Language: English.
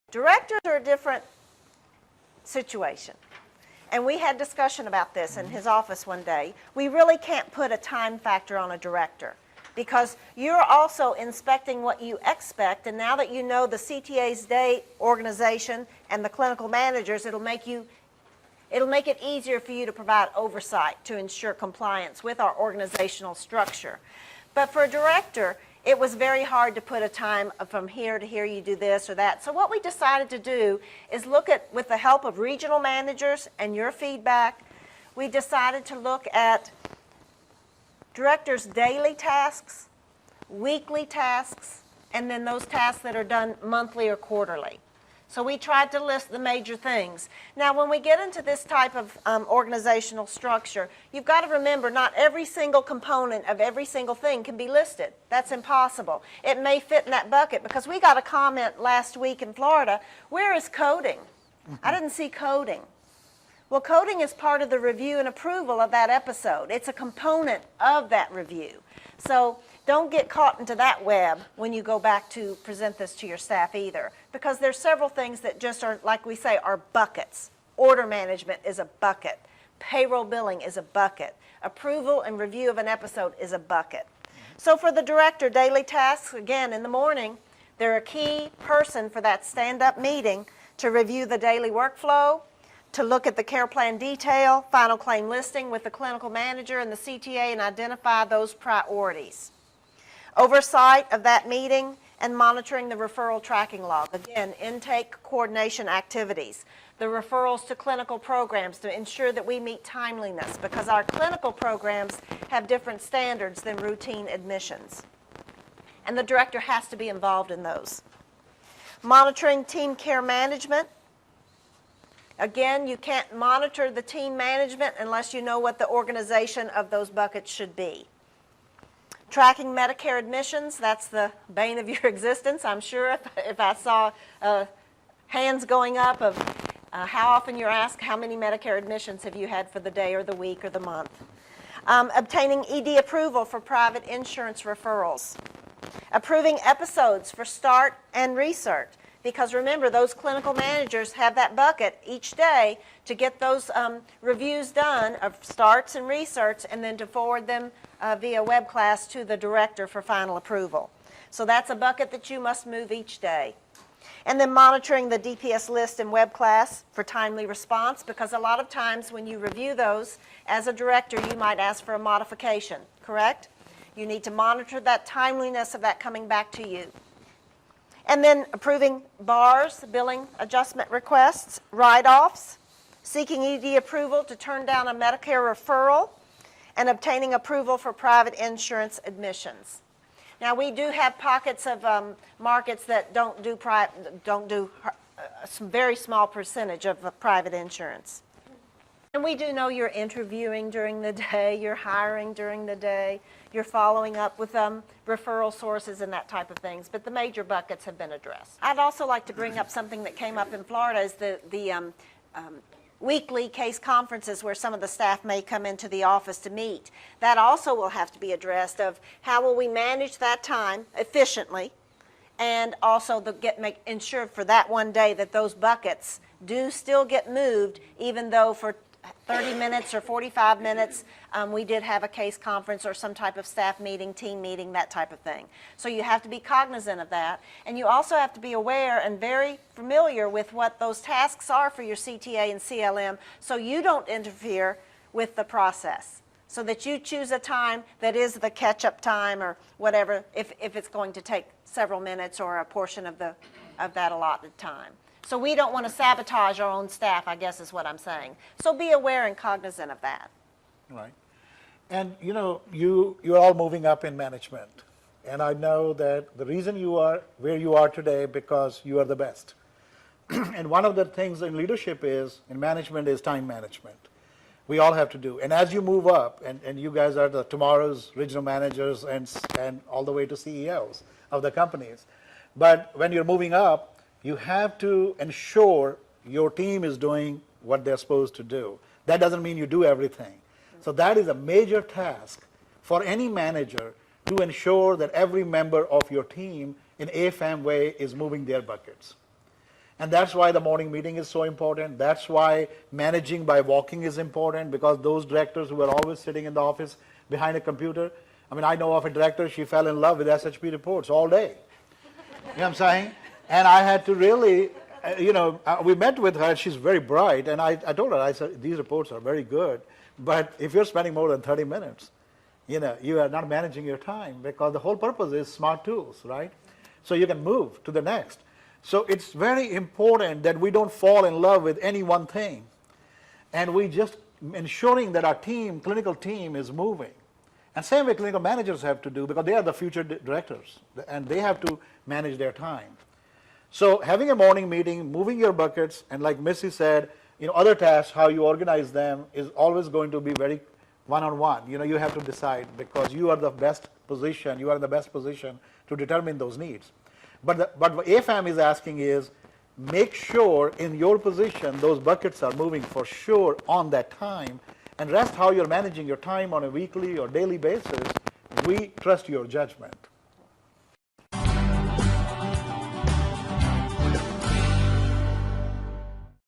Directors are a different situation. And we had discussion about this in his office one day. We really can't put a time factor on a director because you're also inspecting what you expect, and now that you know the CTA's day organization and the clinical managers, it'll make it easier for you to provide oversight to ensure compliance with our organizational structure. But for a director, it was very hard to put a time from here to here you do this or that. So what we decided to do is look at, with the help of regional managers and your feedback, we decided to look at directors' daily tasks, weekly tasks, and then those tasks that are done monthly or quarterly. So we tried to list the major things. Now, when we get into this type of organizational structure, you've got to remember not every single component of every single thing can be listed. That's impossible. It may fit in that bucket because we got a comment last week in Florida, where is coding? I didn't see coding. Well, coding is part of the review and approval of that episode. It's a component of that review. So don't get caught into that web when you go back to present this to your staff either, because there's several things that just are, like we say, are buckets. Order management is a bucket. Payroll billing is a bucket. Approval and review of an episode is a bucket. So for the director, daily tasks, again, in the morning, they're a key person for that stand-up meeting to review the daily workflow, to look at the care plan detail, final claim listing with the clinical manager and the CTA and identify those priorities. Oversight of that meeting and monitoring the referral tracking log. Again, intake coordination activities. The referrals to clinical programs to ensure that we meet timeliness because our clinical programs have different standards than routine admissions. And the director has to be involved in those. Monitoring team care management. Again, you can't monitor the team management unless you know what the organization of those buckets should be. Tracking Medicare admissions, that's the bane of your existence, I'm sure, if I saw hands going up of how often you're asked how many Medicare admissions have you had for the day or the week or the month. Obtaining ED approval for private insurance referrals. Approving episodes for start and research. Because remember, those clinical managers have that bucket each day to get those reviews done of starts and research and then to forward them via web class to the director for final approval. So that's a bucket that you must move each day. And then monitoring the DPS list and web class for timely response, because a lot of times when you review those, as a director, you might ask for a modification, correct? You need to monitor that timeliness of that coming back to you. And then approving BARs, billing adjustment requests, write-offs, seeking ED approval to turn down a Medicare referral, and obtaining approval for private insurance admissions. Now, we do have pockets of markets that don't do a very small percentage of private insurance. And we do know you're interviewing during the day, you're hiring during the day, you're following up with referral sources and that type of things, but the major buckets have been addressed. I'd also like to bring up something that came up in Florida is the weekly case conferences where some of the staff may come into the office to meet. That also will have to be addressed of how will we manage that time efficiently, and also ensure for that one day that those buckets do still get moved, even though for 30 minutes or 45 minutes, we did have a case conference or some type of staff meeting, team meeting, that type of thing. So you have to be cognizant of that. And you also have to be aware and very familiar with what those tasks are for your CTA and CLM so you don't interfere with the process. So that you choose a time that is the catch-up time or whatever, if it's going to take several minutes or a portion of that allotted time. So we don't want to sabotage our own staff, I guess is what I'm saying. So be aware and cognizant of that. Right. And you know, you're all moving up in management. And I know that the reason you are where you are today because you are the best. And one of the things in leadership in management is time management. We all have to do. And as you move up, and you guys are tomorrow's regional managers and all the way to CEOs of the companies. But when you're moving up, you have to ensure your team is doing what they're supposed to do. That doesn't mean you do everything. So that is a major task for any manager to ensure that every member of your team in AFAM way is moving their buckets. And that's why the morning meeting is so important. That's why managing by walking is important, because those directors who are always sitting in the office behind a computer, I mean, I know of a director, she fell in love with SHP reports all day. You know what I'm saying? And I had to really, we met with her, she's very bright, and I told her, I said, these reports are very good, but if you're spending more than 30 minutes, you are not managing your time, because the whole purpose is smart tools, right? So you can move to the next. So it's very important that we don't fall in love with any one thing, and we just ensuring that our team, clinical team, is moving. And same way clinical managers have to do, because they are the future directors, and they have to manage their time. So having a morning meeting, moving your buckets, and like Missy said, other tasks, how you organize them is always going to be very one-on-one. You have to decide, because you are the best position, you are in the best position to determine those needs. But what AFAM is asking is, make sure in your position those buckets are moving for sure on that time, and rest how you're managing your time on a weekly or daily basis, we trust your judgment.